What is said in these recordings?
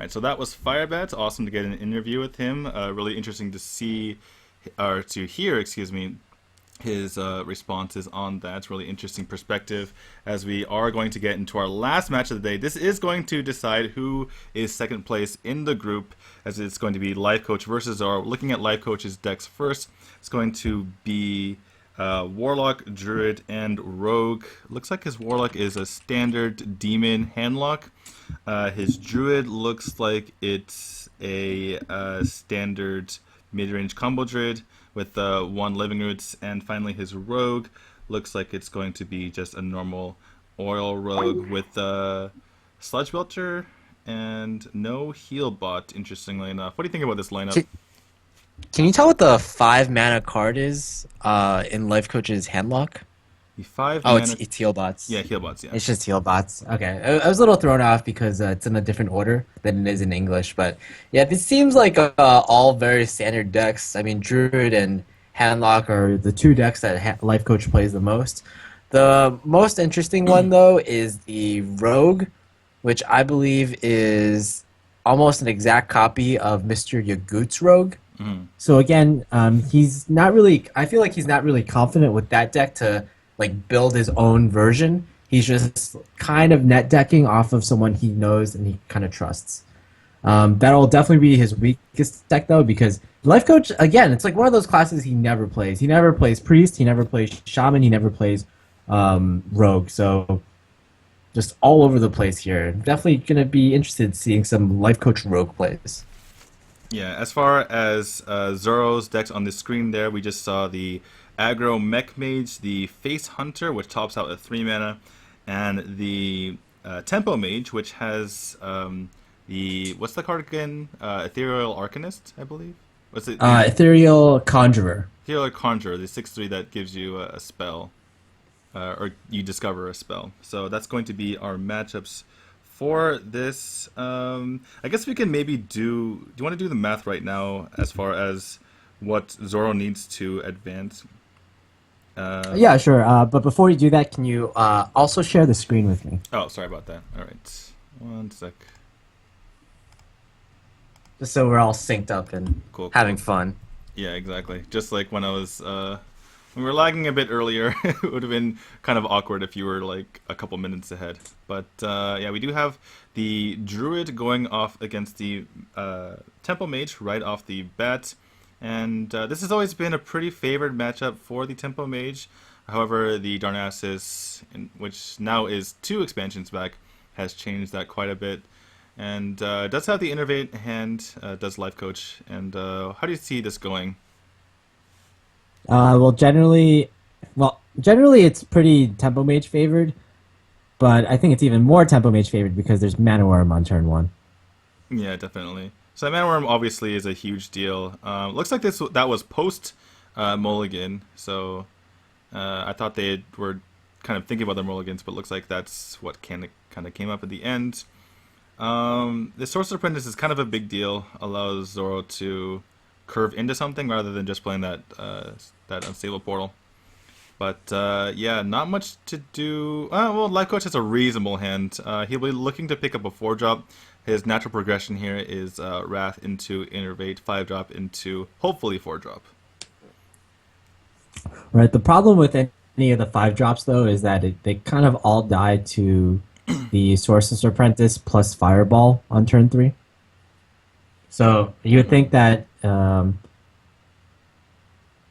right, so that was Firebat. Awesome to get an interview with him. Really interesting to see, or to hear, excuse me, his responses on that. Really interesting perspective as we are going to get into our last match of the day. This is going to decide who is second place in the group, as it's going to be Lifecoach versus Zoro. Looking at Lifecoach's decks first, it's going to be Warlock, Druid, and Rogue. Looks like his Warlock is a standard Demon Handlock. His Druid looks like it's a standard mid-range combo Druid with one Living Roots, and finally his Rogue looks like it's going to be just a normal Oil Rogue with Sludge Belcher and no Heal Bot, interestingly enough. What do you think about this lineup? Can you tell what the 5 mana card is in Life Coach's Handlock? The 5 Oh, mana... it's Heal Bots. Yeah, Heal Bots, yeah. It's just Heal Bots. Okay. I was a little thrown off because it's in a different order than it is in English. But yeah, this seems like all very standard decks. I mean, Druid and Handlock are the two decks that Life Coach plays the most. The most interesting one, though, is the Rogue, which I believe is almost an exact copy of Mr. Yagut's Rogue. So again, he's not really. I feel like he's not really confident with that deck to like build his own version. He's just kind of net decking off of someone he knows and he kind of trusts. That'll definitely be his weakest deck though, because Life Coach again, it's like one of those classes he never plays. He never plays Priest. He never plays Shaman. He never plays Rogue. So just all over the place here. Definitely gonna be interested in seeing some Life Coach Rogue plays. Yeah, as far as Zoro's decks on the screen there, we just saw the Aggro Mech Mage, the Face Hunter, which tops out at 3 mana, and the Tempo Mage, which has the... What's the card again? Ethereal Arcanist, I believe? What's it? Ethereal Conjurer. Ethereal Conjurer, the 6/3 that gives you a spell, or you discover a spell. So that's going to be our matchups for this. I guess we can maybe do... Do you want to do the math right now as far as what Zoro needs to advance? Yeah, sure. But before you do that, can you also share the screen with me? Oh, sorry about that. All right. One sec. Just so we're all synced up and Cool. having fun. Yeah, exactly. Just like when I was... when we were lagging a bit earlier, it would have been kind of awkward if you were like a couple minutes ahead. But yeah, we do have the Druid going off against the Temple Mage right off the bat. And this has always been a pretty favored matchup for the Tempo Mage. However, the Darnassus, which now is 2 expansions back, has changed that quite a bit. And does have the Innervate hand, does Life Coach. And how do you see this going? Generally it's pretty Tempo Mage favored, but I think it's even more Tempo Mage favored because there's Mana Worm on turn 1. Yeah, definitely. So that Mana Worm obviously is a huge deal. Looks like that was post Mulligan, so I thought they were kind of thinking about their Mulligans, but looks like that's what kind of came up at the end. The Sorcerer's Apprentice is kind of a big deal. Allows Zoro to curve into something rather than just playing that that unstable portal. But yeah, not much to do. Well, Life Coach has a reasonable hand. He'll be looking to pick up a 4-drop. His natural progression here is Wrath into Innervate, 5-drop into hopefully 4-drop. Right. The problem with any of the 5-drops though is that they kind of all die to the Sorcerer's Apprentice plus Fireball on turn 3. So you would think that,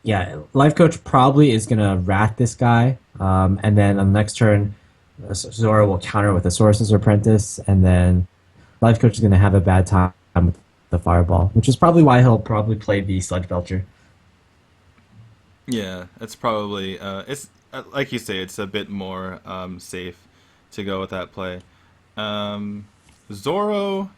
yeah, Life Coach probably is going to Wrath this guy, and then on the next turn, Zoro will counter with a Sorcerer's Apprentice, and then Life Coach is going to have a bad time with the Fireball, which is probably why he'll probably play the Sludge Belcher. Yeah, it's probably, it's like you say, it's a bit more safe to go with that play. Zoro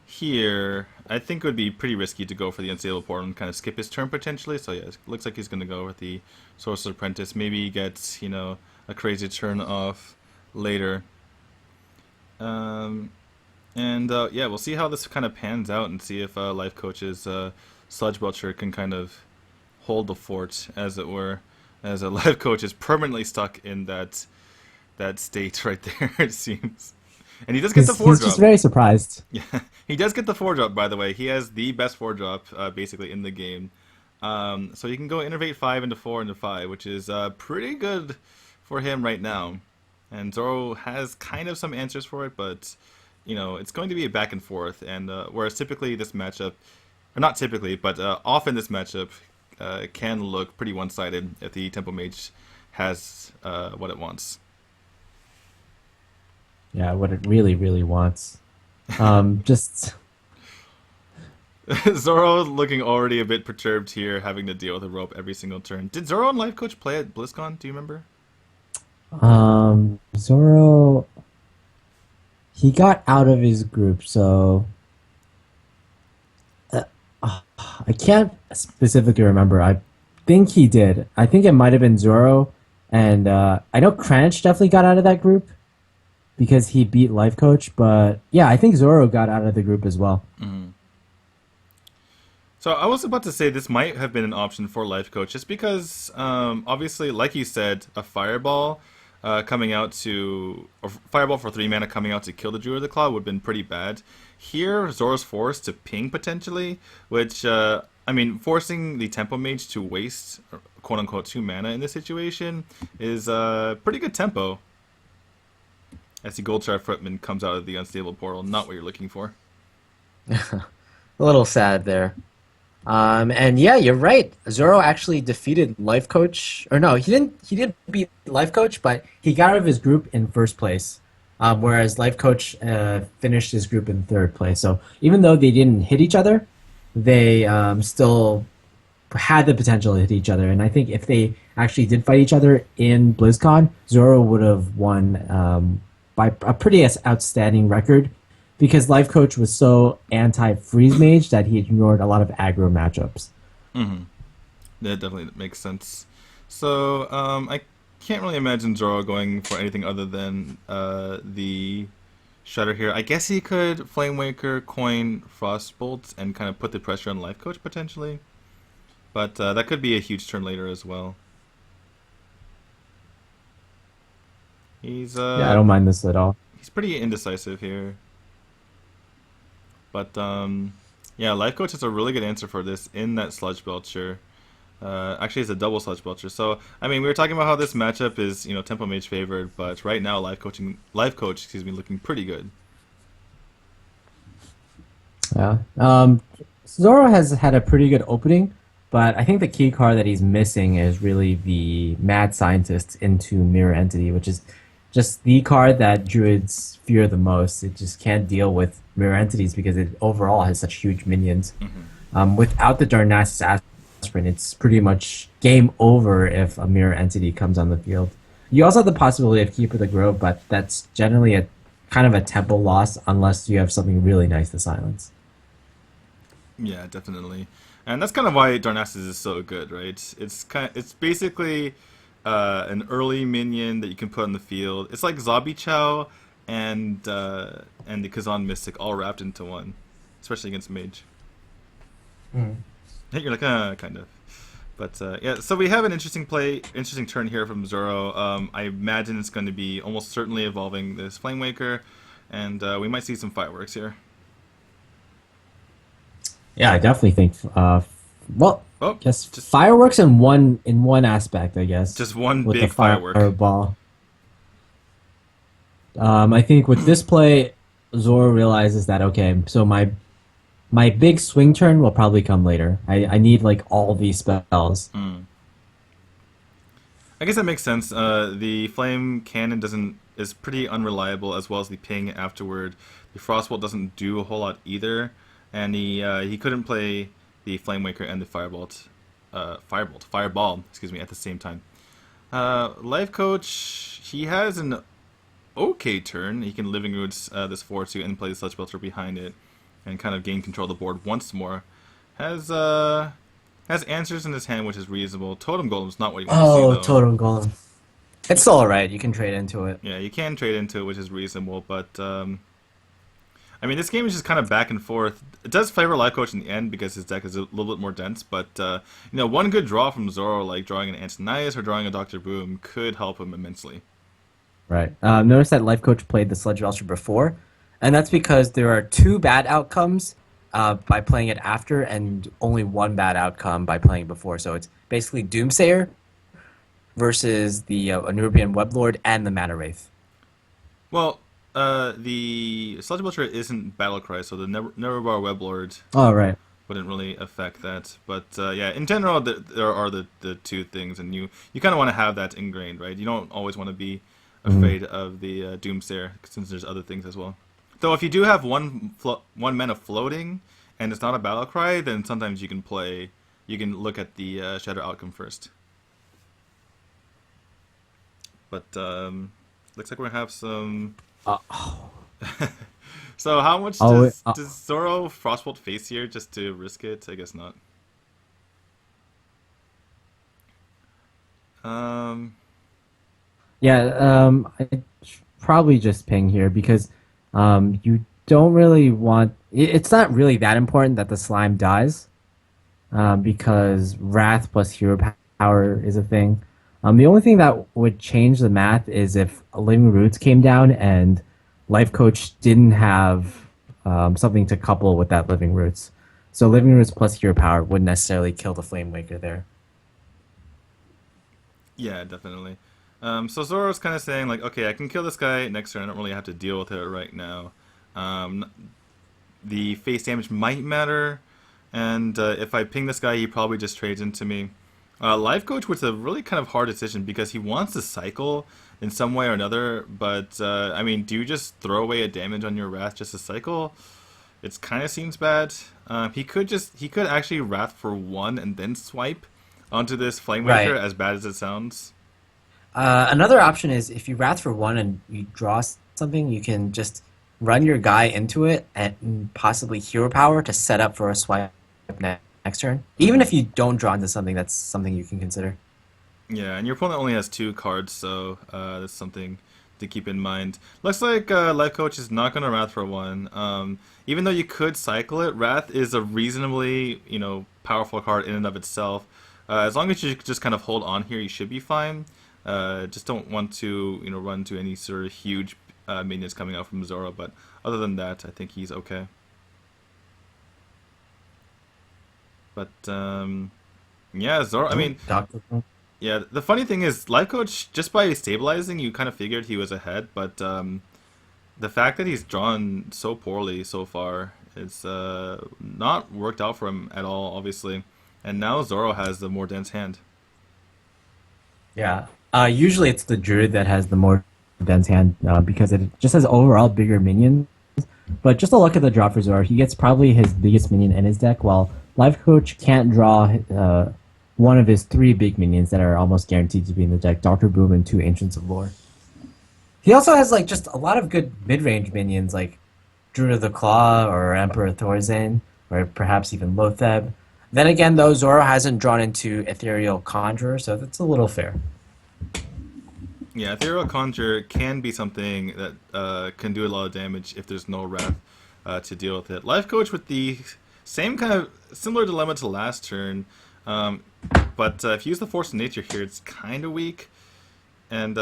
here, I think it would be pretty risky to go for the Unstable Portal and kind of skip his turn potentially. So yeah, it looks like he's going to go with the Sorcerer's Apprentice. Maybe he gets, you know, a crazy turn off later. Yeah, we'll see how this kind of pans out and see if Life Coach's Sludge Belcher can kind of hold the fort, as it were, as a Life Coach is permanently stuck in that state right there, it seems. And he does get the 4-drop. He's just very surprised. Yeah, He does get the 4-drop, by the way. He has the best 4-drop, basically, in the game. So he can go Innervate 5 into 4 into 5, which is pretty good for him right now. And Zoro has kind of some answers for it, but, it's going to be a back and forth. And whereas typically this matchup, or not typically, but often this matchup can look pretty one-sided if the Tempo Mage has what it wants. Yeah, what it really, really wants. Just Zoro looking already a bit perturbed here, having to deal with a rope every single turn. Did Zoro and Lifecoach play at BlizzCon? Do you remember? Zoro, he got out of his group, so I can't specifically remember. I think he did. I think it might have been Zoro, and I know Cranch definitely got out of that group because he beat Life Coach. But yeah, I think Zoro got out of the group as well. Mm-hmm. So I was about to say this might have been an option for Lifecoach, just because obviously, like you said, a fireball coming out to or fireball for 3 mana coming out to kill the Druid of the Claw would have been pretty bad. Here, Zoro's forced to ping potentially, which I mean, forcing the Tempo Mage to waste quote unquote 2 mana in this situation is pretty good tempo. As the Goldshire Footman comes out of the unstable portal, not what you're looking for. A little sad there. And yeah, you're right. Zoro actually defeated Life Coach, or no, he didn't. He did beat Life Coach, but he got out of his group in first place. Whereas Life Coach finished his group in third place. So even though they didn't hit each other, they still had the potential to hit each other. And I think if they actually did fight each other in BlizzCon, Zoro would have won by a pretty outstanding record because Life Coach was so anti-freeze mage that he ignored a lot of aggro matchups. Mm-hmm. That definitely makes sense. So I can't really imagine Zoro going for anything other than the Shudder here. I guess he could Flame Waker, coin Frostbolt, and kind of put the pressure on Life Coach potentially. But that could be a huge turn later as well. He's Yeah, I don't mind this at all. he's pretty indecisive here. But yeah, Life Coach is a really good answer for this in that Sludge Belcher. Actually, it's a double Sludge Belcher. So, I mean, we were talking about how this matchup is, Tempo Mage favored, but right now, Life Coach, excuse me, looking pretty good. Yeah. Zoro has had a pretty good opening, but I think the key card that he's missing is really the Mad Scientist into Mirror Entity, which is just the card that Druids fear the most. It just can't deal with Mirror Entities because it overall has such huge minions. Without the Darnassus Aspirin, it's pretty much game over if a Mirror Entity comes on the field. You also have the possibility of Keeper the Grove, but that's generally a kind of a tempo loss unless you have something really nice to silence. Yeah, definitely. And that's kind of why Darnassus is so good, right? It's basically an early minion that you can put on the field. It's like Zombie Chow and the Kazan Mystic all wrapped into one, especially against Mage. You're like, kind of. But yeah, so we have an interesting turn here from Zoro. I imagine it's going to be almost certainly evolving this Flame Waker, and we might see some fireworks here. Yeah, I definitely think. Well, Oh, yes, just fireworks in one aspect, I guess, just one with the big firework. fireball. I think with this play, Zoro realizes that okay, so my big swing turn will probably come later. I need like all these spells. I guess that makes sense. The flame cannon is pretty unreliable, as well as the ping afterward. The frostbolt doesn't do a whole lot either, and he couldn't play the flame waker and the fireball, excuse me, at the same time. Life coach, he has an okay turn. He can living roots this 4/2 and play the sludge belcher behind it, and kind of gain control of the board once more. Has answers in his hand, which is reasonable. Totem Golem's not what you want to see, Oh, though. Totem Golem. It's all right. You can trade into it. Yeah, you can trade into it, which is reasonable, but I mean, this game is just kind of back and forth. It does favor Lifecoach in the end because his deck is a little bit more dense, but one good draw from Zoro, like drawing an Antonias or drawing a Dr. Boom, could help him immensely. Right. Notice that Life Coach played the Sludge Belcher before, And that's because there are two bad outcomes by playing it after, and only one bad outcome by playing before. So it's basically Doomsayer versus the Anubian Weblord and the Mana Wraith. Well, the Sludge Butcher isn't Battlecry, so the Neverbar Weblord Oh, right. wouldn't really affect that. But yeah, in general, there are the two things, and you kind of want to have that ingrained, right? You don't always want to be Mhm. afraid of the Doomsayer, since there's other things as well. Though if you do have one mana floating, and it's not a Battlecry, then sometimes you can look at the Shadow outcome first. But looks like we're gonna have some. Oh, So how much oh, does Zoro Frostbolt face here just to risk it? I guess not. Um, yeah. I probably just ping here because you don't really want. It's not really that important that the slime dies because Wrath plus Power is a thing. The only thing that would change the math is if Living Roots came down and Life Coach didn't have something to couple with that Living Roots. So Living Roots plus Hero Power wouldn't necessarily kill the Flame Waker there. yeah, definitely. So Zoro's kind of saying like, okay, I can kill this guy next turn. I don't really have to deal with it right now. Um, the face damage might matter, and if I ping this guy, he probably just trades into me. Life Coach was a really kind of hard decision because he wants to cycle in some way or another, but I mean, do you just throw away a damage on your Wrath just to cycle? It kind of seems bad. He could actually Wrath for one and then swipe onto this Flamewaker, Right. as bad as it sounds. Another option is if you Wrath for one and you draw something, you can just run your guy into it and possibly Hero Power to set up for a swipe next turn. Even if you don't draw into something, that's something you can consider. Yeah, and your opponent only has two cards, so that's something to keep in mind. Looks like Life Coach is not going to Wrath for one. Even though you could cycle it, Wrath is a reasonably, powerful card in and of itself. As long as you just kind of hold on here, you should be fine. Just don't want to, run to any sort of huge minions coming out from Zoro. But other than that, I think he's okay. But yeah, Zoro. I Ooh, mean, Doctor. yeah, the funny thing is, Life Coach, just by stabilizing, you kind of figured he was ahead, but the fact that he's drawn so poorly so far is not worked out for him at all, obviously. And now Zoro has the more dense hand. Yeah. Usually it's the Druid that has the more dense hand because it just has overall bigger minions. But just a look at the draw for Zoro, he gets probably his biggest minion in his deck, while Life Coach can't draw one of his three big minions that are almost guaranteed to be in the deck: Doctor Boom and two Ancients of Lore. He also has like just a lot of good mid-range minions like Druid of the Claw or Emperor Thorzane or perhaps even Lotheb. Then again, though, Zoro hasn't drawn into Ethereal Conjurer, so that's a little fair. Yeah, Ethereal Conjure can be something that can do a lot of damage if there's no Wrath to deal with it. Life Coach with the same kind of similar dilemma to last turn, um, but if you use the Force of Nature here, it's kind of weak, and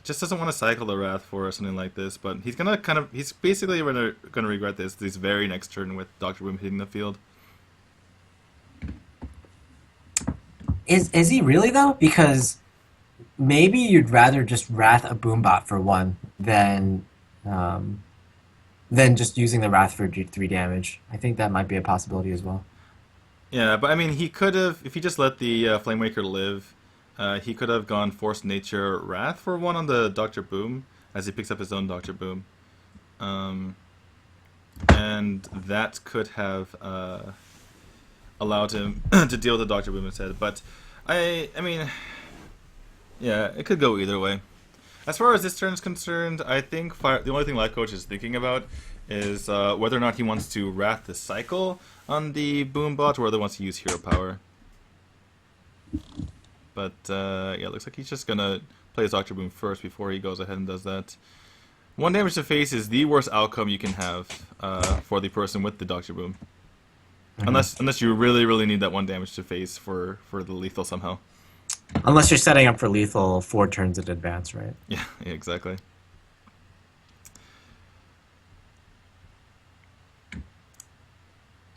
just doesn't want to cycle the Wrath for something like this. But he's basically gonna regret this very next turn with Doctor Boom hitting the field. Is he really though? Because maybe you'd rather just Wrath a Boombot for one um, than just using the Wrath for three damage. I think that might be a possibility as well. Yeah, but I mean, he could have, if he just let the Flamewaker live, he could have gone Force Nature Wrath for one on the Doctor Boom as he picks up his own Doctor Boom. Um, and that could have allowed him to deal with the Doctor Boom instead. But I mean, yeah, it could go either way. As far as this turn is concerned, I think the only thing Life Coach is thinking about is whether or not he wants to Wrath the cycle on the Boombot or whether he wants to use Hero Power. But yeah, it looks like he's just gonna play his Doctor Boom first before he goes ahead and does that. One damage to face is the worst outcome you can have for the person with the Doctor Boom. Unless you really need that one damage to face for the lethal somehow. Unless you're setting up for lethal 4 turns in advance, right? Yeah, exactly.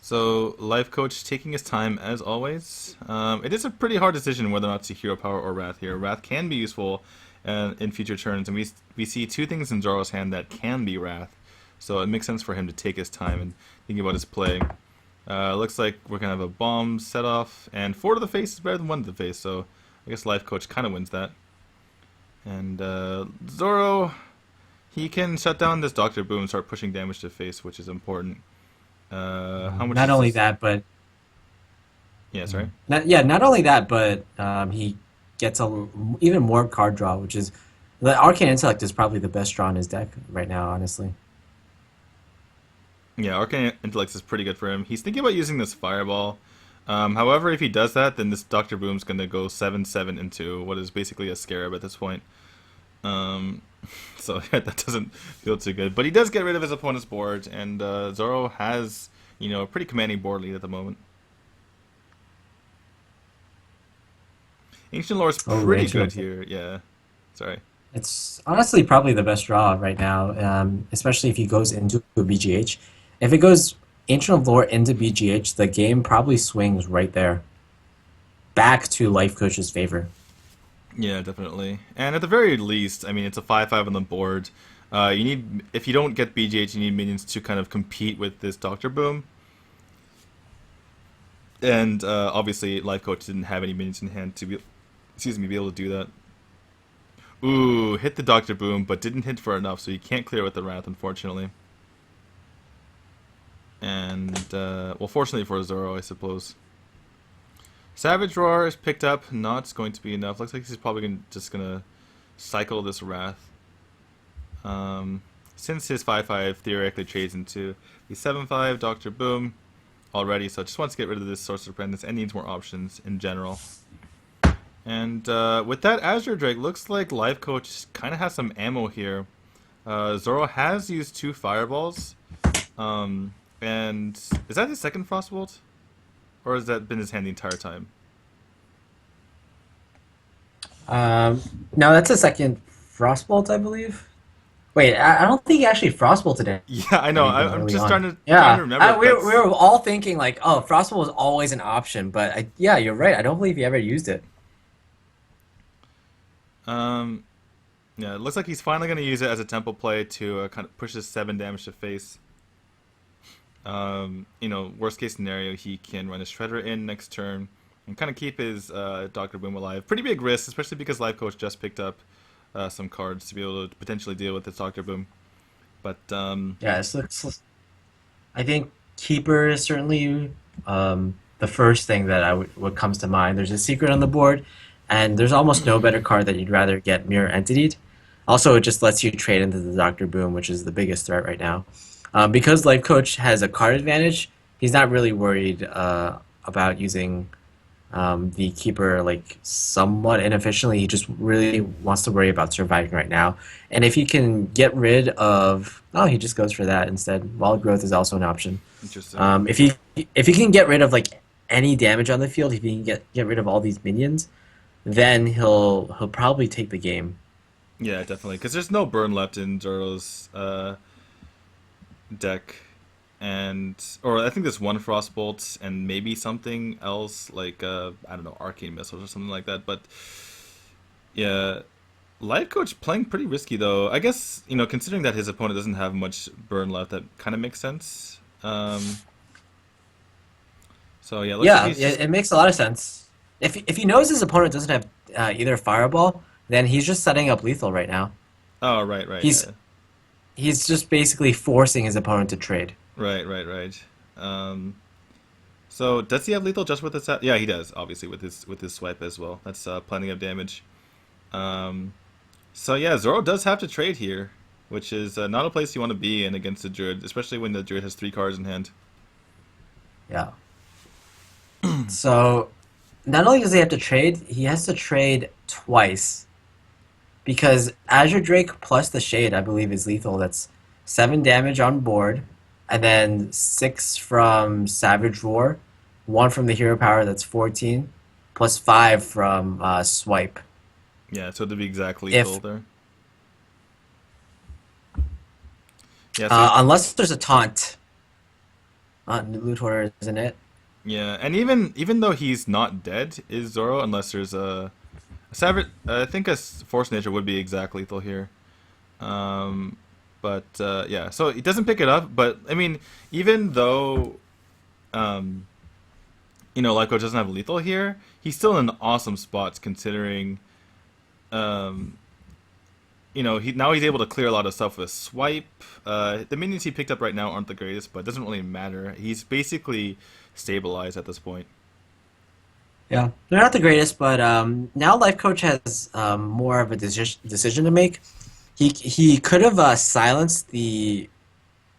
So, Life Coach taking his time as always. It is a pretty hard decision whether or not to Hero Power or Wrath here. Wrath can be useful in future turns, and we see two things in Zoro's hand that can be Wrath. So it makes sense for him to take his time and think about his play. Looks like we're going to have a bomb set off, and 4 to the face is better than 1 to the face, so I guess Life Coach kind of wins that. And Zoro, he can shut down this Doctor Boom and start pushing damage to face, which is important. How much Not is only this? that, but Yeah, sorry. not only that, but he gets even more card draw, which is the Arcane Intellect is probably the best draw in his deck right now, honestly. Yeah, Arcane Intellect is pretty good for him. He's thinking about using this Fireball. However, if he does that, then this Doctor Boom's going to go 7/7 into what is basically a Scarab at this point. Um, so yeah, that doesn't feel too good. But he does get rid of his opponent's board, and Zoro has, a pretty commanding board lead at the moment. Ancient Lore is Oh, pretty Ancient good of here. Yeah, sorry. It's honestly probably the best draw right now, especially if he goes into a BGH. If it goes Ancient of Lore into BGH, the game probably swings right there, back to Life Coach's favor. Yeah, definitely. And at the very least, I mean, it's a 5/5 on the board. You need, if you don't get BGH, you need minions to kind of compete with this Doctor Boom. And obviously, Life Coach didn't have any minions in hand to be able to do that. Ooh, hit the Doctor Boom, but didn't hit for enough, so you can't clear with the Wrath, unfortunately. And, well, fortunately for Zoro, I suppose. Savage Roar is picked up, not going to be enough. Looks like he's probably just gonna cycle this Wrath. Since his 5/5 theoretically trades into the 7/5 Doctor Boom already, so just wants to get rid of this Sorcerer Apprentice and needs more options in general. And with that Azure Drake, looks like Life Coach kind of has some ammo here. Zoro has used 2 Fireballs. And is that his second Frostbolt? Or has that been his hand the entire time? Um, no, that's a second Frostbolt, I believe. Wait, I don't think he actually Frostbolted Yeah, I know. anything I'm early just on. trying Yeah, to remember if we that's. were all thinking like, oh, Frostbolt was always an option, but yeah, you're right. I don't believe he ever used it. Um, yeah, it looks like he's finally going to use it as a tempo play to kind of push his 7 damage to face. Worst case scenario, he can run his Shredder in next turn and kind of keep his Doctor Boom alive. Pretty big risk, especially because Life Coach just picked up some cards to be able to potentially deal with this Doctor Boom. But Yeah, I think Keeper is certainly the first thing that what comes to mind. There's a secret on the board, and there's almost no better card that you'd rather get Mirror Entity'd. Also, it just lets you trade into the Doctor Boom, which is the biggest threat right now. Because Life Coach has a card advantage, he's not really worried about using the Keeper like somewhat inefficiently. He just really wants to worry about surviving right now. And if he can get rid of, oh, he just goes for that instead. Wild Growth is also an option. interesting. If he can get rid of like any damage on the field, if he can get rid of all these minions, then he'll probably take the game. Yeah, definitely. Because there's no burn left in Zoro's deck. Or I think there's 1 Frostbolt and maybe something else like, I don't know, Arcane Missiles or something like that. But yeah, Life Coach playing pretty risky though. I guess, considering that his opponent doesn't have much burn left, that kind of makes sense. So yeah, looks like Yeah, he's just. it makes a lot of sense. If he knows his opponent doesn't have either Fireball, then he's just setting up lethal right now. Oh, right, right, He's yeah. he's just basically forcing his opponent to trade. Right, right, right. Um, so does he have lethal just with his? Yeah, he does. Obviously with his swipe as well. That's plenty of damage. Um, so yeah, Zoro does have to trade here, which is not a place you want to be in against the Druid, especially when the Druid has 3 cards in hand. Yeah. So not only does he have to trade, he has to trade twice because Azure Drake plus the Shade, I believe, is lethal. That's 7 damage on board, and then 6 from Savage Roar, 1 from the Hero Power, that's 14, plus 5 from Swipe. Yeah, so to be exact lethal If there. Yeah, so unless there's a taunt, Luthor, isn't it? Yeah, and even though he's not dead, is Zoro unless there's a savage. I think a force nature would be exact lethal here. Um, but yeah, so he doesn't pick it up. But I mean, even though um, Lifecoach doesn't have lethal here, he's still in awesome spots considering um, he's able to clear a lot of stuff with swipe. The minions he picked up right now aren't the greatest, but it doesn't really matter. He's basically stabilized at this point. Yeah, they're not the greatest, but now Life Coach has more of a decision to make. He could have silenced the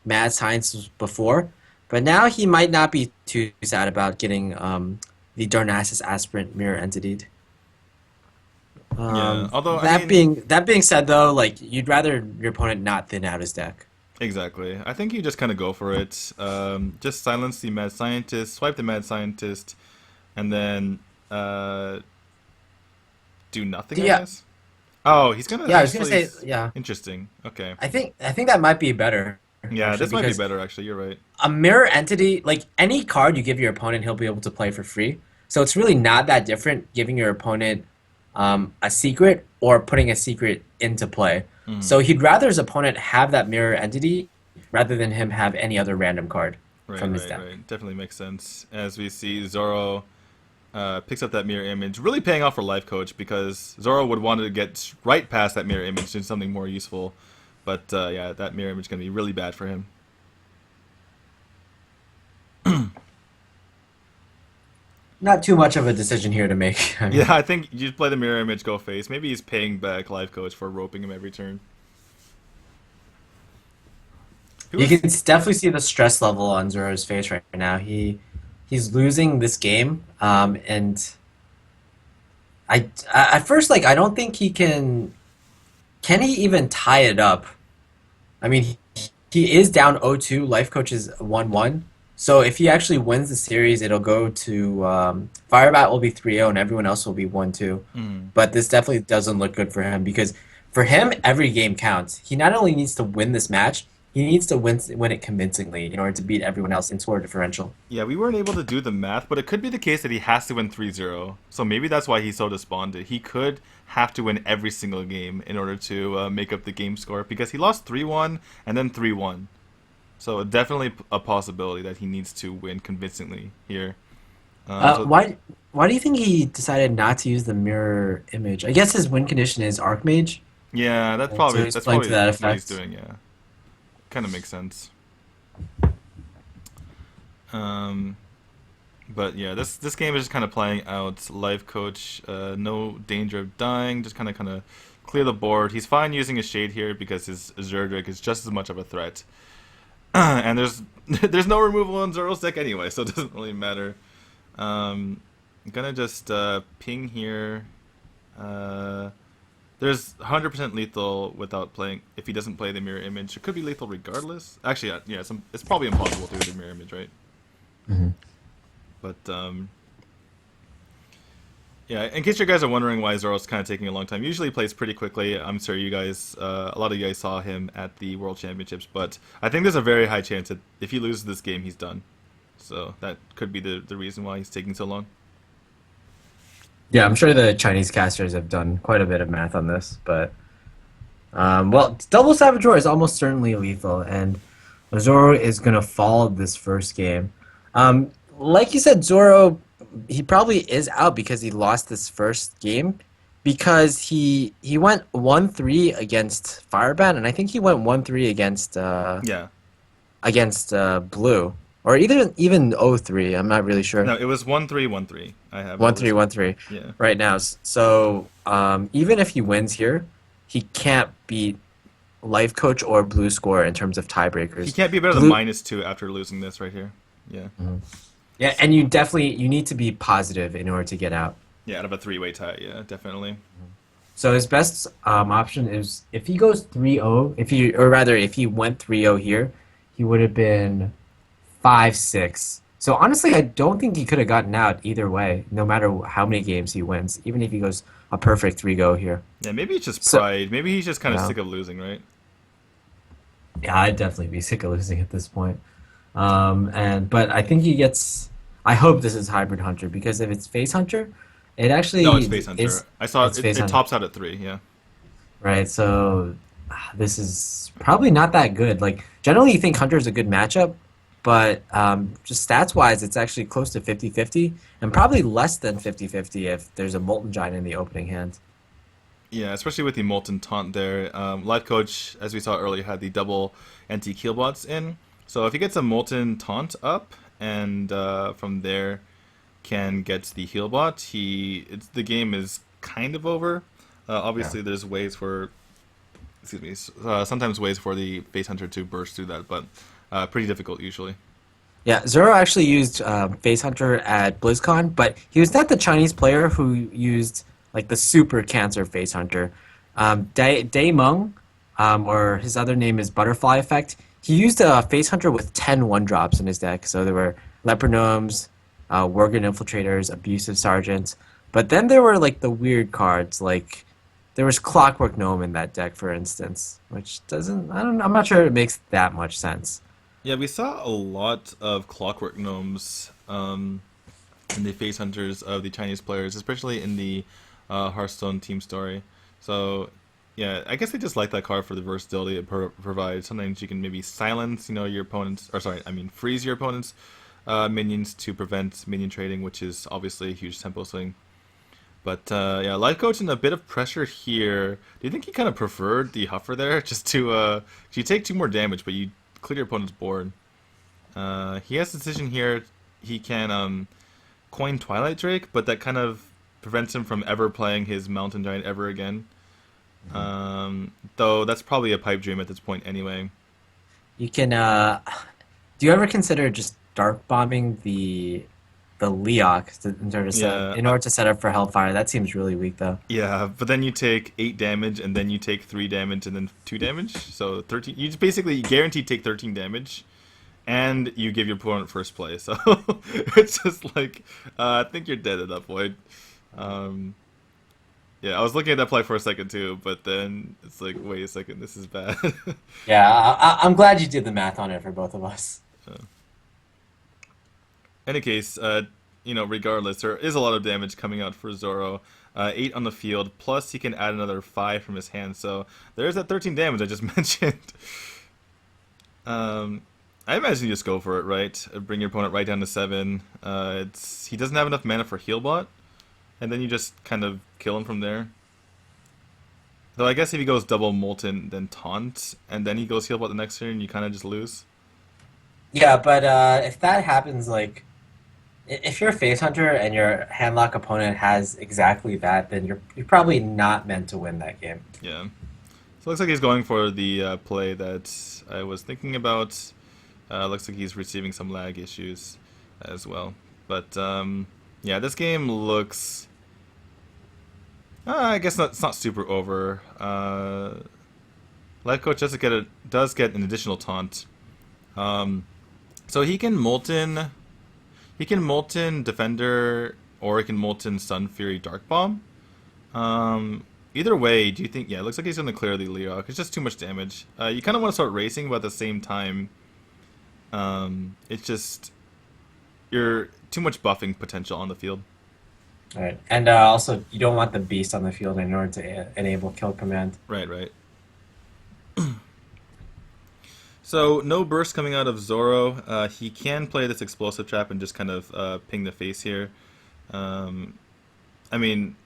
mad science before, but now he might not be too sad about getting the Darnassus aspirant mirror entity. Yeah, although I mean, That being said, though, like you'd rather your opponent not thin out his deck. exactly. I think you just kind of go for it. Just silence the mad scientist, swipe the mad scientist, and then do nothing. I Yeah, guess. Oh, he's gonna yeah. I was gonna actually. say, yeah. Interesting. Okay. I think that might be better Yeah, actually this might be because better. Actually, you're right. a mirror entity, like any card you give your opponent, he'll be able to play for free. So it's really not that different giving your opponent a secret or putting a secret into play. Mm. So he'd rather his opponent have that mirror entity rather than him have any other random card Right, from his right, deck. right. Definitely makes sense. As we see, Zoro picks up that mirror image, really paying off for Life Coach because Zoro would want to get right past that mirror image to something more useful. But yeah, that mirror image is going to be really bad for him. Not too much of a decision here to make. I Yeah, mean, I think you play the mirror image, go face. Maybe he's paying back Life Coach for roping him every turn. Who you is? can definitely see the stress level on Zoro's face right now. He's losing this game, and at first like I don't think he can. Can he even tie it up? I mean, he is down 0-2. Life Coach is 1-1. So if he actually wins the series, it'll go to Firebat will be 3-0 and everyone else will be 1-2. Mm, But this definitely doesn't look good for him because for him, every game counts. He not only needs to win this match, he needs to win it convincingly in order to beat everyone else in score differential. yeah, we weren't able to do the math, but it could be the case that he has to win 3-0. So maybe that's why he's so despondent. He could have to win every single game in order to make up the game score because he lost 3-1 and then 3-1. So definitely a possibility that he needs to win convincingly here. So Why do you think he decided not to use the mirror image? I guess his win condition is Archmage, yeah, so he's that's playing to probably that what he's effect. doing. Yeah, kind of makes sense. Um, but yeah, this game is just kind of playing out. Life Coach, no danger of dying. Just kind of clear the board. He's fine using his shade here because his Zerdrick is just as much of a threat. And there's there's no removal on Zoro's deck anyway, so it doesn't really matter. I'm gonna just ping here. Uh, there's 100% lethal without playing. If he doesn't play the mirror image, it could be lethal regardless. Actually, yeah, it's probably impossible to do the mirror image, right? Mhm. But yeah, in case you guys are wondering why Zoro's kind of taking a long time, usually he plays pretty quickly. I'm sure you guys, a lot of you guys saw him at the World Championships, but I think there's a very high chance that if he loses this game, he's done. So that could be the reason why he's taking so long. Yeah, I'm sure the Chinese casters have done quite a bit of math on this, but well, double Savage Roar is almost certainly lethal, and Zoro is gonna fall this first game. Like you said, Zoro, he probably is out because he lost this first game because he went 1-3 against Firebat, and I think he went 1-3 Yeah. against Blue, or even 0-3. I'm not really sure. No, it was 1-3-1-3. I have all One this. three, 1-3 Yeah. right now. So even if he wins here, he can't beat Life Coach or Blue Score in terms of He tiebreakers. can't be better than Blue, -2 after losing this right here. Yeah. yeah, and you need to be positive in order to get out. Yeah, out of a three-way tie. Yeah, definitely. So his best option is if he goes 3-0, if he or rather if he went 3-0 here, he would have been 5-6. So honestly, I don't think he could have gotten out either way, no matter how many games he wins, even if he goes a perfect 3-go here. Yeah, maybe it's just So pride. Maybe he's just kind of yeah, sick of losing, right? yeah, I'd definitely be sick of losing at this point. And but I think he gets. I hope this is Hybrid Hunter because if it's Face Hunter, it No, it's actually Face is. Hunter. I saw It's it. It, Face it Hunter, tops out at 3. Yeah. right? So this is probably not that good. Like generally, you think Hunter is a good matchup, but just stats wise, it's actually close to 50-50 and probably less than 50-50 if there's a Molten Giant in the opening hand. Yeah, especially with the Molten Taunt there. Life Coach, as we saw earlier, had the double anti-kill bots in. So if he gets a Molten Taunt up and from there can get the heal bot, the game is kind of over. Yeah. Obviously, there's ways for, excuse me, sometimes ways for the Face Hunter to burst through that, but pretty difficult usually. Yeah, Zoro actually used Face Hunter at BlizzCon, but he was not the Chinese player who used like the super cancer Face Hunter. Day Meng, or his other name is Butterfly Effect. He used a Face Hunter with 10 one-drops in his deck. So there were Leper Gnomes, Worgen Infiltrators, Abusive Sergeants. But then there were like the weird cards, like there was Clockwork Gnome in that deck, for instance, which doesn't, I don't, I'm not sure it makes that much sense. Yeah, we saw a lot of Clockwork Gnomes in the Face Hunters of the Chinese players, especially in the Hearthstone team story. So, yeah, I guess they just like that card for the versatility it provides. Sometimes you can maybe silence, your opponents, or sorry, I mean freeze your opponents' minions to prevent minion trading, which is obviously a huge tempo swing. But yeah, Life Coach in a bit of pressure here. Do you think he kind of preferred the Huffer there, just to you take 2 more damage, but you clear your opponent's board? He has a decision here. He can coin Twilight Drake, but that kind of prevents him from ever playing his Mountain Giant ever again. Though that's probably a pipe dream at this point anyway. You can do you ever consider just dark bombing the Leok Yeah, in order to set up for Hellfire? That seems really weak though. yeah, but then you take 8 damage, and then you take 3 damage, and then 2 damage. So 13. You just basically guaranteed take 13 damage, and you give your opponent first play. So it's just like I think you're dead at that point. Um, yeah, I was looking at that play for a second too, but then it's like, wait a second, this is bad. Yeah, I'm glad you did the math on it for both of us. Any case, regardless, there is a lot of damage coming out for Zoro. 8 on the field, plus he can add another 5 from his hand. So there's that 13 damage I just mentioned. Um, I imagine you just go for it, right? Bring your opponent right down to 7. He doesn't have enough mana for heal bot, and then you just kind of kill him from there. Though I guess if he goes double Molten, then Taunt, and then he goes heal bot the next turn, you kind of just lose. Yeah, but if that happens, like if you're a Face Hunter and your handlock opponent has exactly that, then you're probably not meant to win that game. Yeah. So it looks like he's going for the play that I was thinking about. Looks like he's receiving some lag issues as well. But yeah, this game looks. I guess it's not super over. Life Coach does get an additional taunt. So he can molten. He can molten Defender, or he can molten Sun Fury Dark Bomb. Either way, do you think? Yeah, it looks like he's going to clear the Leok. It's just too much damage. You kind of want to start racing, but at the same time, it's just you're too much buffing potential on the field. All right, and also you don't want the beast on the field in order to enable kill command. Right, right. So no burst coming out of Zoro. He can play this explosive trap and just kind of ping the face here. Um, I mean,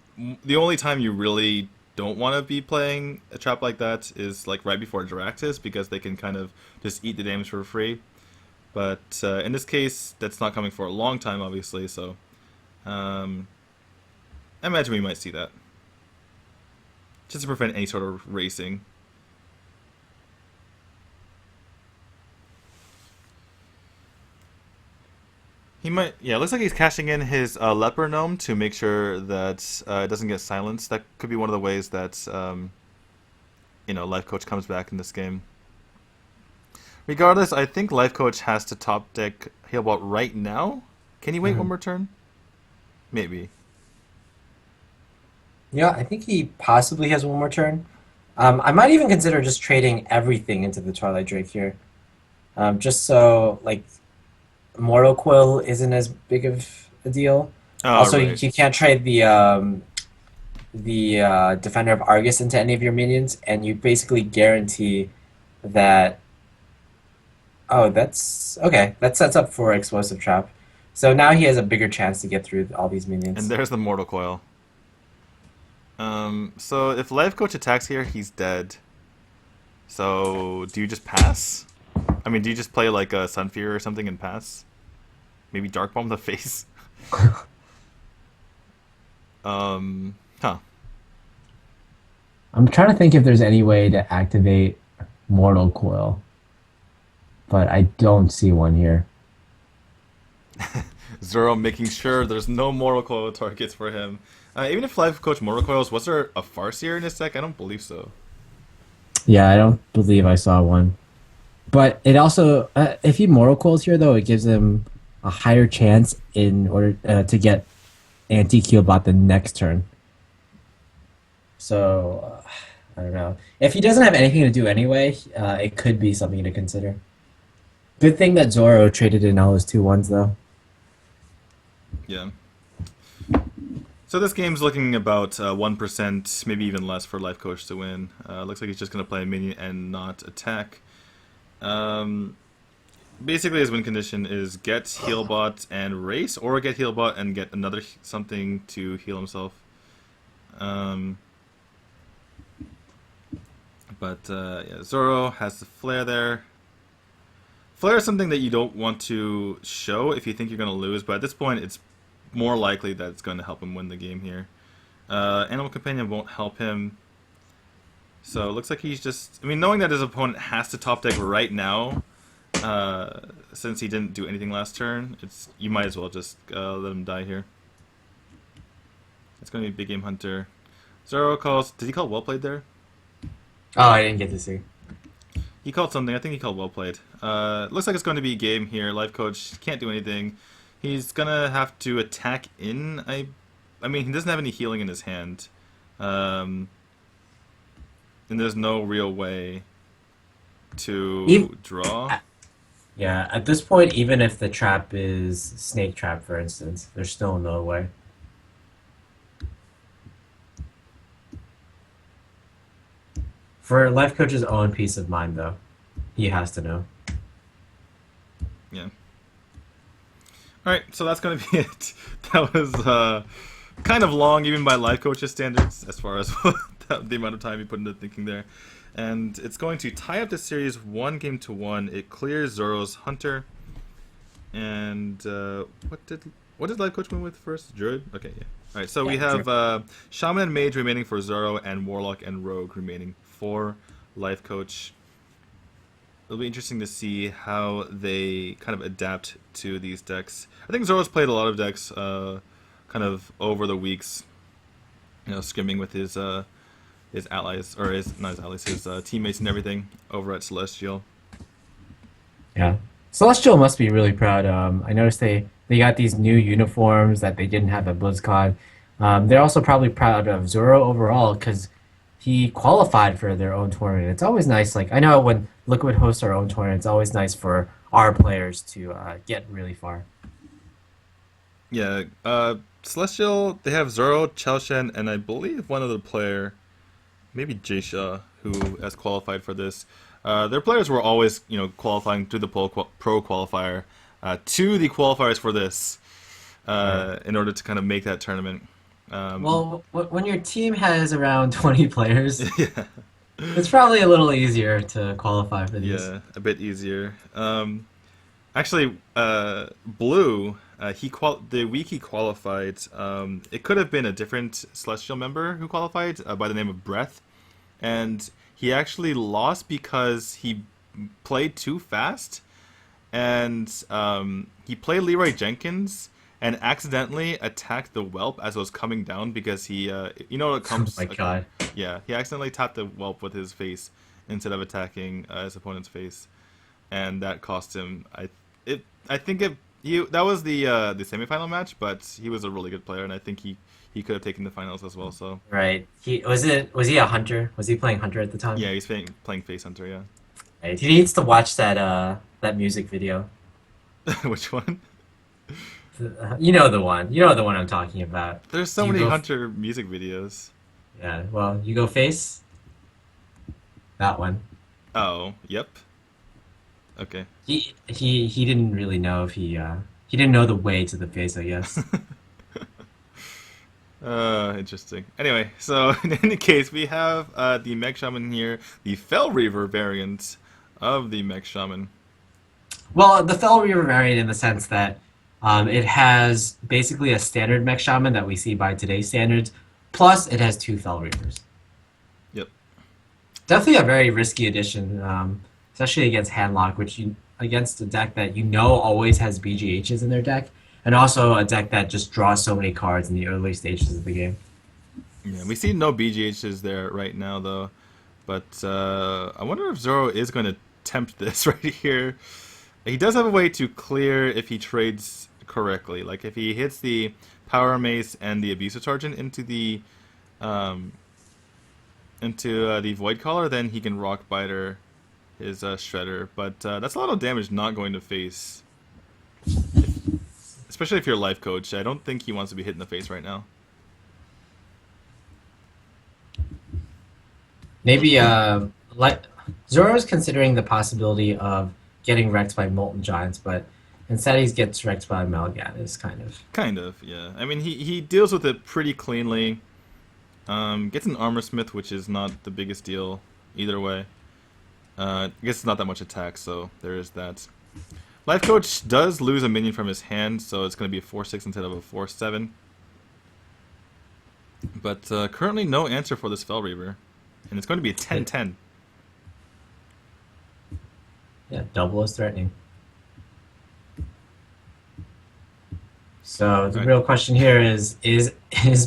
the only time you really don't want to be playing a trap like that is like right before Jiraxis, because they can kind of just eat the damage for free. But in this case, that's not coming for a long time, obviously. So I imagine we might see that, just to prevent any sort of racing. He might, yeah. It looks like he's cashing in his leper gnome to make sure that it doesn't get silenced. That could be one of the ways that Life Coach comes back in this game. Regardless, I think Life Coach has to top deck Healbot right now. Can he wait one Mhm. more turn? Maybe. Yeah, I think he possibly has one more turn. I might even consider just trading everything into the Twilight Drake here. Just so, like, Mortal Quill isn't as big of a deal. Oh, Also, right. you can't trade the Defender of Argus into any of your minions, and you basically guarantee that. Oh, that's okay. That sets up for Explosive Trap. So now he has a bigger chance to get through all these And minions. there's the Mortal Coil. So if Life Coach attacks here, he's dead. So do you just pass? I mean, do you just play like a Sunfear or something and pass? Maybe Dark Bomb the face? Huh. I'm trying to think if there's any way to activate Mortal Coil, but I don't see one here. Zoro making sure there's no Mortal Coil targets for him. Even if Life Coach Mortal Coils, was there a Farseer in his deck? I don't believe so. Yeah, I don't believe I saw one. But it also, if he Mortal Coils here, though, it gives him a higher chance in order to get anti-Keelbot the next turn. So, I don't know. If he doesn't have anything to do anyway, it could be something to consider. Good thing that Zoro traded in all his 2-1s, though. Yeah. So this game's looking about 1%, maybe even less for Life Coach to win. Looks like he's just going to play minion and not attack. Um, Basically, his win condition is get Healbot and race, or get Healbot and get another something to heal himself. Um, yeah, Zoro has the flare there. Flare is something that you don't want to show if you think you're going to lose, but at this point, it's more likely that it's going to help him win the game here. Animal Companion won't help him. So it looks like he's just... I mean, knowing that his opponent has to top deck right now, since he didn't do anything last turn, you might as well just let him die here. It's going to be Big Game Hunter. Zoro calls... Did he call Well Played there? Oh, I didn't get to see. He called something. I think he called Well Played. Looks like it's going to be a game here. Life Coach can't do anything. He's going to have to attack in. I mean, he doesn't have any healing in his hand. And there's no real way to draw. Yeah, at this point, even if the trap is Snake Trap, for instance, there's still no way. For Life Coach's own peace of mind, though, he has to know. Yeah. Alright, so that's going to be it. That was kind of long, even by Life Coach's standards, as far as the amount of time he put into thinking there. And it's going to tie up the series 1-1. It clears Zoro's Hunter. And what did Life Coach win with first? Druid? Okay, yeah. Alright, so we have Shaman and Mage remaining for Zoro, and Warlock and Rogue remaining for Life Coach. It'll be interesting to see how they kind of adapt to these decks. I think Zoro's played a lot of decks kind of over the weeks, skimming with his allies, or not his allies, his teammates and everything over at Celestial. Yeah. Celestial must be really proud. I noticed they got these new uniforms that they didn't have at BlizzCon. They're also probably proud of Zoro overall because he qualified for their own tournament. It's always nice. Like I know when Liquid hosts our own tournament, it's always nice for our players to get really far. Yeah, Celestial, they have Zoro, Chaoshen, and I believe one other player, maybe Jaysha, who has qualified for this. Their players were always, qualifying through the pro qualifier to the qualifiers for this Right. in order to kind of make that tournament. Well, when your team has around 20 players, Yeah, it's probably a little easier to qualify for these. yeah, a bit easier. Actually, Blue, the week he qualified, it could have been a different Celestial member who qualified by the name of Breath, and he actually lost because he played too fast, and he played Leroy Jenkins and accidentally attacked the Whelp as it was coming down because it Oh comes. my God. Yeah, he accidentally tapped the Whelp with his face instead of attacking his opponent's face, and that cost him. I think that was the semifinal match, but he was a really good player, and I think he could have taken the finals as well. So Right. Was he a hunter? Was he playing hunter at the time? yeah, he's playing Face Hunter. Yeah, Right. He needs to watch that music video. Which one? You know the one. You know the one I'm talking about. There's Do so you many go? Hunter music videos. Yeah. Well, you go face that one. Oh, yep. Okay. He didn't really know if he didn't know the way to the face, I guess. Interesting. Anyway, so in any case, we have the Mech Shaman here, the Fell Reaver variant of the Mech Shaman. Well, the Fell Reaver variant in the sense that it has basically a standard mech shaman that we see by today's standards, plus it has two Fell Reavers. Yep. Definitely a very risky addition, especially against Handlock, against a deck that you know always has BGHs in their deck, and also a deck that just draws so many cards in the early stages of the game. Yeah, we see no BGHs there right now, though. But I wonder if Zoro is going to tempt this right here. He does have a way to clear if he trades correctly. Like if he hits the Power Mace and the Abusive Sergeant um, into the Void Caller, then he can Rock Biter his Shredder. But that's a lot of damage not going to face, especially if you're Life Coach. I don't think he wants to be hit in the face right now. Maybe like Zoro's considering the possibility of getting wrecked by Molten Giants, but instead he gets wrecked by Malganis, kind of. Kind of, yeah. I mean, he deals with it pretty cleanly. Gets an Armor Smith, which is not the biggest deal either way. I guess it's not that much attack, so there is that. Life Coach does lose a minion from his hand, so it's going to be a 4-6 instead of a 4-7. But currently no answer for this Fell Reaver. And it's going to be a 10-10. Yeah, double is threatening. So the Right. real question here is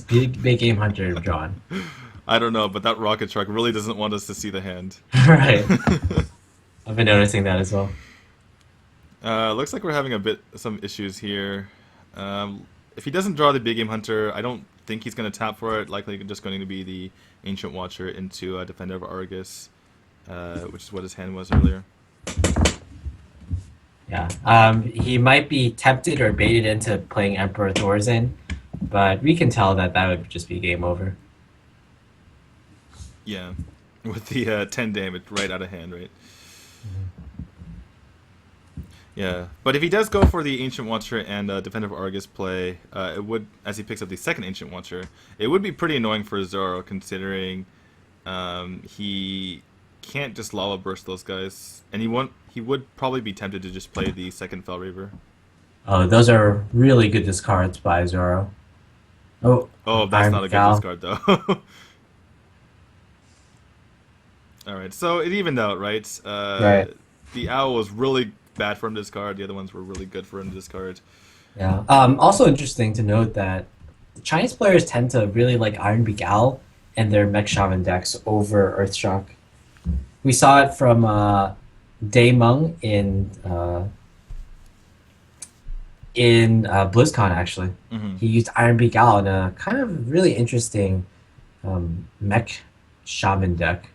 big game hunter drawn? I don't know, but that rocket truck really doesn't want us to see the hand. Right. I've been noticing that as well. Looks like we're having some issues here. If he doesn't draw the big game hunter, I don't think he's going to tap for it. Likely just going to be the Ancient Watcher into Defender of Argus, which is what his hand was earlier. Yeah. He might be tempted or baited into playing Emperor Thorzen, but we can tell that that would just be game over. Yeah, with the 10 damage right out of hand, right? Yeah, but if he does go for the Ancient Watcher and Defender of Argus play, it would, as he picks up the second Ancient Watcher, it would be pretty annoying for Zoro considering he can't just Lava Burst those guys, and he would probably be tempted to just play the second Fell Reaver. Oh, those are really good discards by Zoro. Oh, Oh, that's Iron not a good Gal. discard though. All right, so it evened out, right? Right. The owl was really bad for him to discard. The other ones were really good for him to discard. Yeah. Also interesting to note that Chinese players tend to really like Iron Beak Owl and their Mech Shaman decks over Earthshock. We saw it from Daemon in BlizzCon actually. Hmm. He used Iron Beak Owl in a kind of really interesting Mech Shaman deck.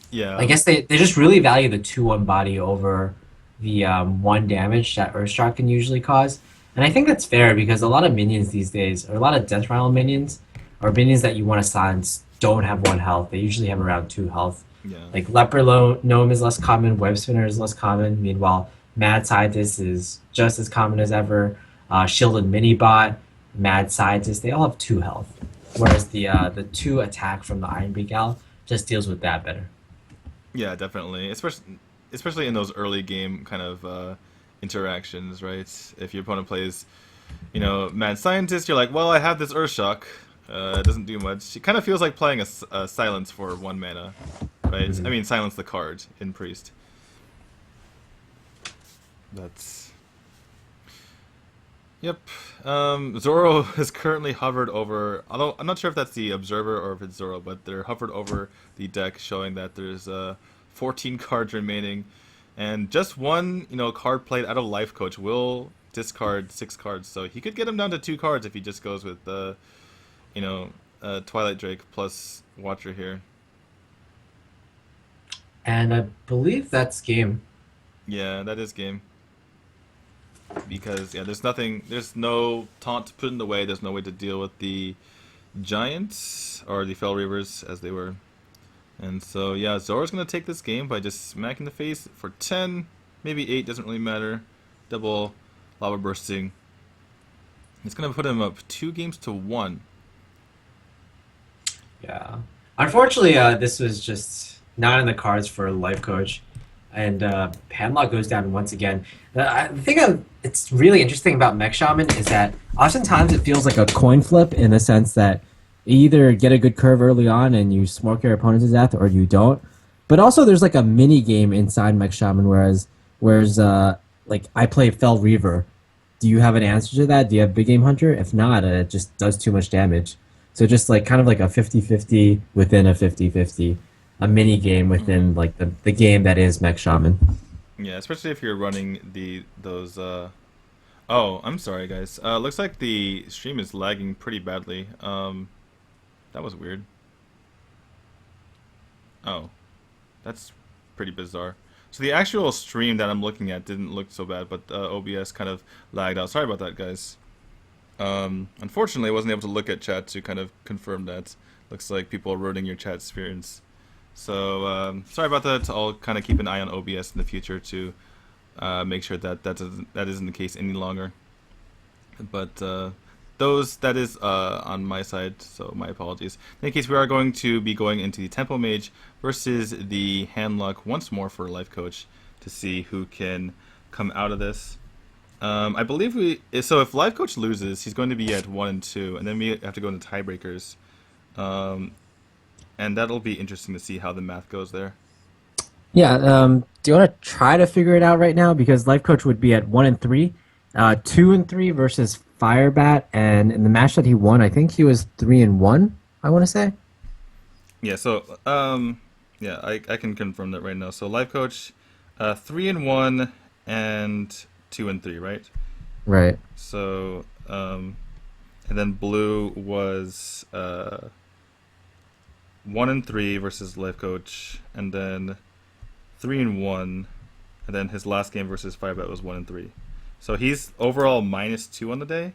Yeah, I guess they just really value the 2/1 body over the 1 damage that Earthshock can usually cause. And I think that's fair because a lot of minions these days, or a lot of Death Rattle minions, or minions that you want to silence, don't have 1 health. They usually have around 2 health. yeah. Like Gnome is less common, Web Spinner is less common. Meanwhile, Mad Scientist is just as common as ever. Shielded Minibot, Mad Scientist, they all have 2 health. Whereas the 2 attack from the Iron Beak Owl just deals with that better. Yeah, definitely. Especially in those early game kind of interactions, right? If your opponent plays, Mad Scientist, you're like, well, I have this Earthshock. It doesn't do much. It kind of feels like playing a Silence for 1 mana, right? Mhm. I mean, Silence the card in Priest. That's... Yep. Zoro is currently hovered over, although I'm not sure if that's the observer or if it's Zoro, but they're hovered over the deck showing that there's 14 cards remaining. And just one, card played out of Life Coach will discard 6 cards. So he could get him down to 2 cards if he just goes with, Twilight Drake plus Watcher here. And I believe that's game. Yeah, that is game. because yeah, there's no taunt to put in the way. There's no way to deal with the Giants or the Fell Reavers as they were. And so yeah, Zoro's gonna take this game by just smacking the face for 10, maybe 8, doesn't really matter. Double lava bursting. It's gonna put him up 2 games to 1. Yeah. Unfortunately, this was just not in the cards for Lifecoach, and Panlock goes down once again. The thing it's really interesting about Mech Shaman is that oftentimes it feels like a coin flip in the sense that you either get a good curve early on and you smoke your opponent to death, or you don't. But also, there's like a mini game inside Mech Shaman, whereas like I play Fell Reaver. Do you have an answer to that? Do you have Big Game Hunter? If not, it just does too much damage. So just like kind of like a 50-50 within a 50-50, a mini game within like the game that is Mech Shaman. Yeah, especially if you're running those. Oh, I'm sorry, guys. Looks like the stream is lagging pretty badly. That was weird. Oh, that's pretty bizarre. So the actual stream that I'm looking at didn't look so bad, but OBS kind of lagged out. Sorry about that, guys. Unfortunately, I wasn't able to look at chat to kind of confirm that. Looks like people are ruining your chat experience. So sorry about that. I'll kind of keep an eye on OBS in the future to make sure that that isn't the case any longer. But that is on my side, so my apologies. In any case, we are going to be going into the Tempo Mage versus the Handlock once more for Life Coach to see who can come out of this. I believe so if Life Coach loses, he's going to be at 1 and 2, and then we have to go into tiebreakers. And that'll be interesting to see how the math goes there. Yeah. Do you want to try to figure it out right now? Because Life Coach would be at 1 and 3, 2 and 3 versus Firebat, and in the match that he won, I think he was 3 and 1. I want to say. Yeah. So yeah, I can confirm that right now. So Life Coach, 3 and 1 and 2 and 3, right? Right. So and then Blue was 1 and 3 versus Life Coach, and then 3 and 1, and then his last game versus Firebet was 1 and 3. So he's overall -2 on the day,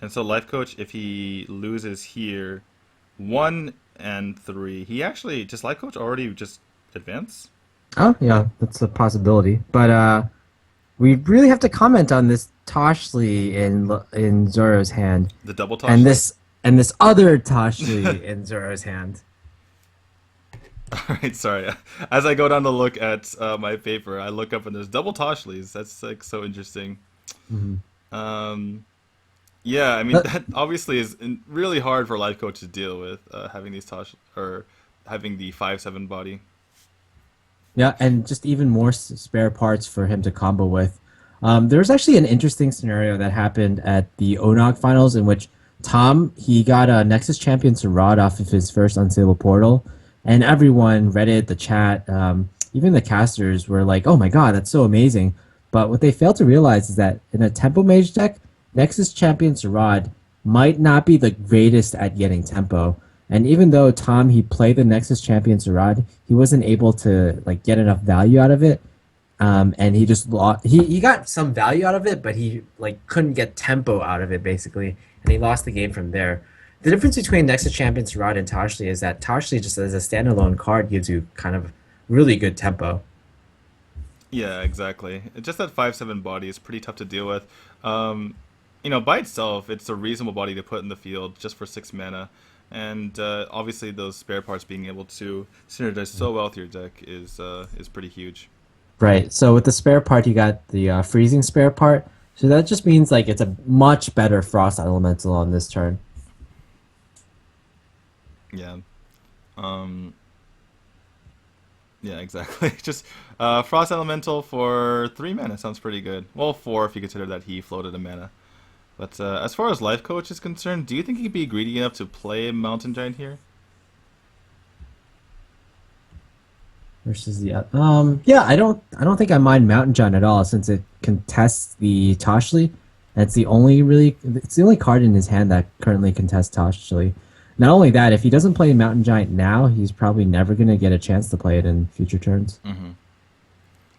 and so Life Coach, if he loses here, 1 and 3, he actually just Life Coach already just advance. Oh yeah, that's a possibility. But we really have to comment on this Toshli in Zoro's hand, The double toss. and this other Toshli in Zoro's hand. All right, sorry. As I go down to look at my paper, I look up and there's double Toshlis. That's like so interesting. Yeah, I mean that obviously is really hard for Life Coach to deal with, having these or having the 5/7 body. Yeah, and just even more spare parts for him to combo with. There was actually an interesting scenario that happened at the ONOG finals in which Tom, he got a Nexus Champion Sarad off of his first Unstable Portal, and everyone, Reddit, the chat, even the casters were like, oh my god, that's so amazing. But what they failed to realize is that in a Tempo Mage deck, Nexus Champion Sarad might not be the greatest at getting tempo. And even though Tom, he played the Nexus Champion Sarad, he wasn't able to like get enough value out of it. And he just lost. He got some value out of it, but he like couldn't get tempo out of it basically, and he lost the game from there. The difference between Nexus Champion Sarad and Toshli is that Toshli just as a standalone card gives you kind of really good tempo. Yeah, exactly. Just that 5/7 body is pretty tough to deal with. By itself, it's a reasonable body to put in the field just for 6 mana. And obviously, those spare parts being able to synergize so well with your deck is pretty huge. Right. So with the spare part, you got the freezing spare part. So that just means like it's a much better Frost Elemental on this turn. Yeah. Yeah, exactly. Just Frost Elemental for 3 mana sounds pretty good. Well, 4 if you consider that he floated a mana. But as far as Life Coach is concerned, do you think he'd be greedy enough to play Mountain Giant here? Versus the yeah, I don't think I mind Mountain Giant at all since it contests the Toshli. And it's the only card in his hand that currently contests Toshli. Not only that, if he doesn't play Mountain Giant now, he's probably never gonna get a chance to play it in future turns.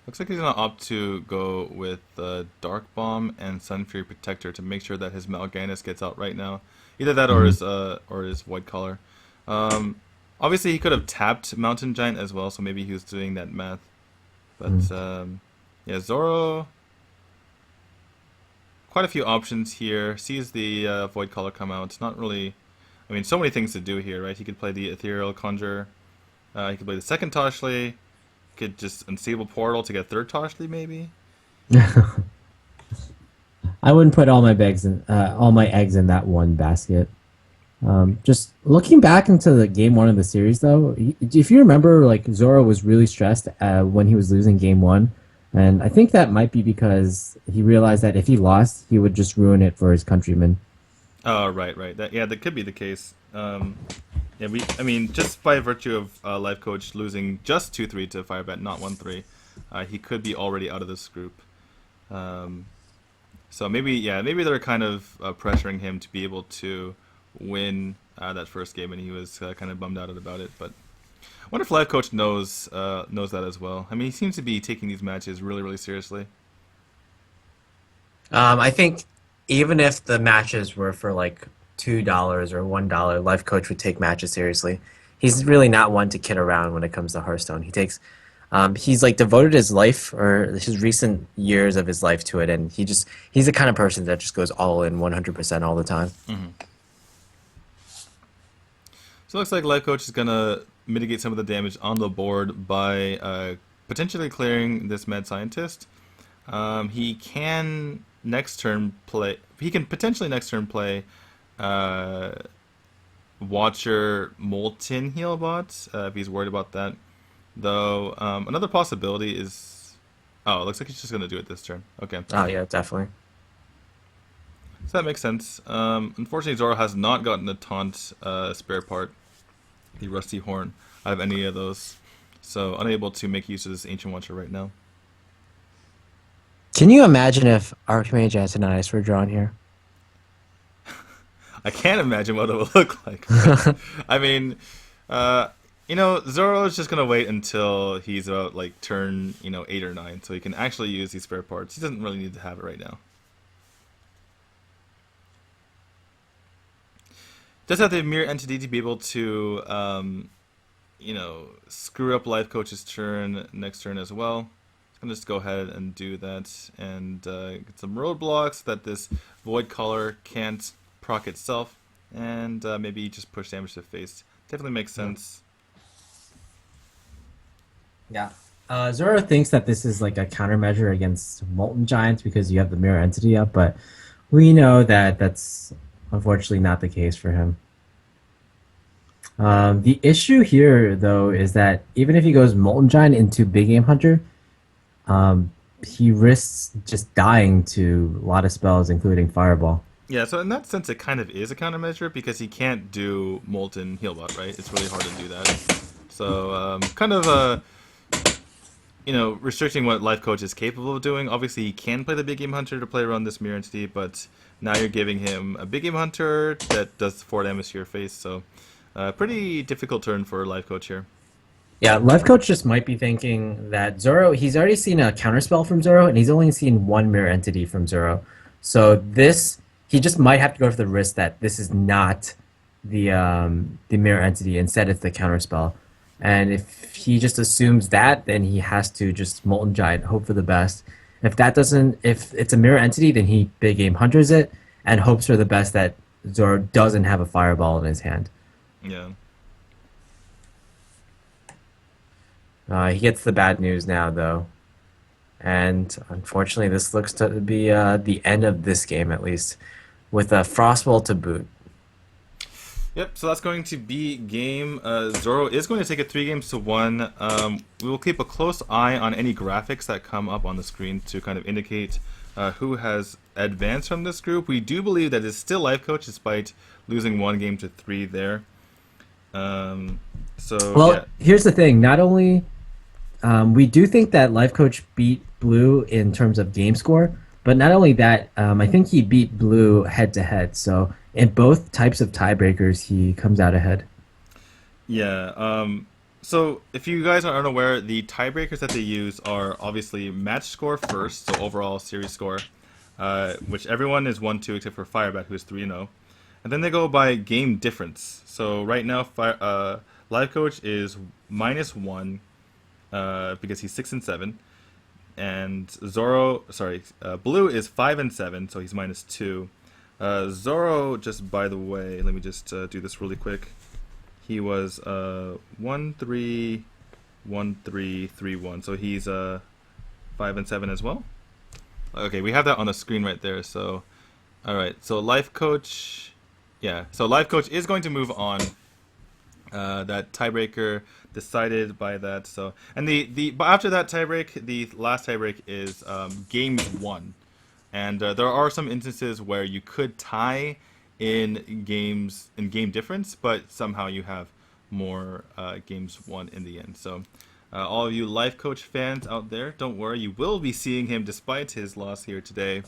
Looks like he's gonna opt to go with Dark Bomb and Sun Fury Protector to make sure that his Mal'Ganis gets out right now. Either that Mhm. or his Void Collar. Um, Obviously he could have tapped Mountain Giant as well, so maybe he was doing that math. But Mhm. yeah, Zoro, quite a few options here. Sees the Void Collar come out. Not really. I mean, so many things to do here, right? He could play the Ethereal Conjure. He could play the second Toshli. Could just unstable Portal to get third Toshli, maybe. I wouldn't put all my eggs in that one basket. Just looking back into the game one of the series, though, if you remember, like Zoro was really stressed when he was losing game one, and I think that might be because he realized that if he lost, he would just ruin it for his countrymen. Oh, right, right. That could be the case. Yeah, I mean, just by virtue of Lifecoach losing just 2-3 to Firebat, not 1-3, he could be already out of this group. Um, so maybe, yeah, maybe they're kind of pressuring him to be able to win that first game, and he was kind of bummed out about it. But I wonder if Lifecoach knows that as well. I mean, he seems to be taking these matches really, really seriously. I think even if the matches were for like $2 or $1, Life Coach would take matches seriously. He's really not one to kid around when it comes to Hearthstone. He's like devoted his life or his recent years of his life to it, and he's the kind of person that just goes all in 100% all the time. Hmm. So it looks like Lifecoach is gonna mitigate some of the damage on the board by potentially clearing this Mad Scientist. He can next turn play. He can potentially next turn play uh, Watcher Molten Healbot if he's worried about that. Though another possibility is, oh, it looks like he's just gonna do it this turn. Okay, Oh yeah, definitely. so that makes sense. Unfortunately, Zoro has not gotten a taunt spare part, the Rusty Horn, out of any of those, so unable to make use of this Ancient Watcher right now. Can you imagine if Archmage Antonius were drawn here? I can't imagine what it will look like, but I mean, uh, Zoro is just gonna wait until he's about like turn, 8 or 9, so he can actually use these spare parts. He doesn't really need to have it right now. Does have the mirror entity to be able to, screw up Life Coach's turn next turn as well. I'm gonna just go ahead and do that and get some roadblocks that this Void Collar can't proc itself, and maybe just push damage to face. Definitely makes Yeah. sense. Yeah. Zoro thinks that this is like a countermeasure against Molten Giants because you have the mirror entity up, but we know that that's unfortunately not the case for him. The issue here, though, is that even if he goes Molten Giant into Big Game Hunter, he risks just dying to a lot of spells, including Fireball. Yeah, so in that sense, it kind of is a countermeasure because he can't do Molten Healbot, right? It's really hard to do that. So, kind of restricting what Life Coach is capable of doing. Obviously, he can play the Big Game Hunter to play around this Mirror Entity, but now you're giving him a Big Game Hunter that does 4 damage to your face, so pretty difficult turn for Life Coach here. Yeah, Life Coach just might be thinking that Zoro, he's already seen a counterspell from Zoro, and he's only seen one mirror entity from Zoro. So he just might have to go for the risk that this is not the mirror entity. Instead, it's the counterspell. And if he just assumes that, then he has to just Molten Giant, hope for the best. If it's a mirror entity, then he big game hunters it and hopes for the best that Zoro doesn't have a fireball in his hand. Yeah. He gets the bad news now, though. And unfortunately, this looks to be the end of this game, at least, with a Frostwall to boot. Yep, so that's going to be game. Zoro is going to take it 3 games to 1. We will keep a close eye on any graphics that come up on the screen to kind of indicate who has advanced from this group. We do believe that it's still Life Coach despite losing 1 game to 3 there. Well, Yeah. here's the thing. Not only we do think that Life Coach beat Blue in terms of game score, but not only that, I think he beat Blue head to head. So in both types of tiebreakers, he comes out ahead. Yeah. So, if you guys are unaware, the tiebreakers that they use are obviously match score first, so overall series score, which everyone is 1-2 except for Firebat, who is 3-0. And then they go by game difference. So, right now, Live Coach is -1 because he's 6-7. And Zoro, sorry, Blue is 5-7, so he's -2. Zoro, just by the way, let me just do this really quick. He was 1-3, 1-3, 3-1. So he's 5-7 as well. Okay, we have that on the screen right there. So, all right. So Life Coach, yeah. So Life Coach is going to move on. That tiebreaker decided by that. So, and but after that tiebreak, the last tiebreak is game one. And there are some instances where you could tie in game difference, but somehow you have more games won in the end. So, all of you Life Coach fans out there, don't worry, you will be seeing him despite his loss here today.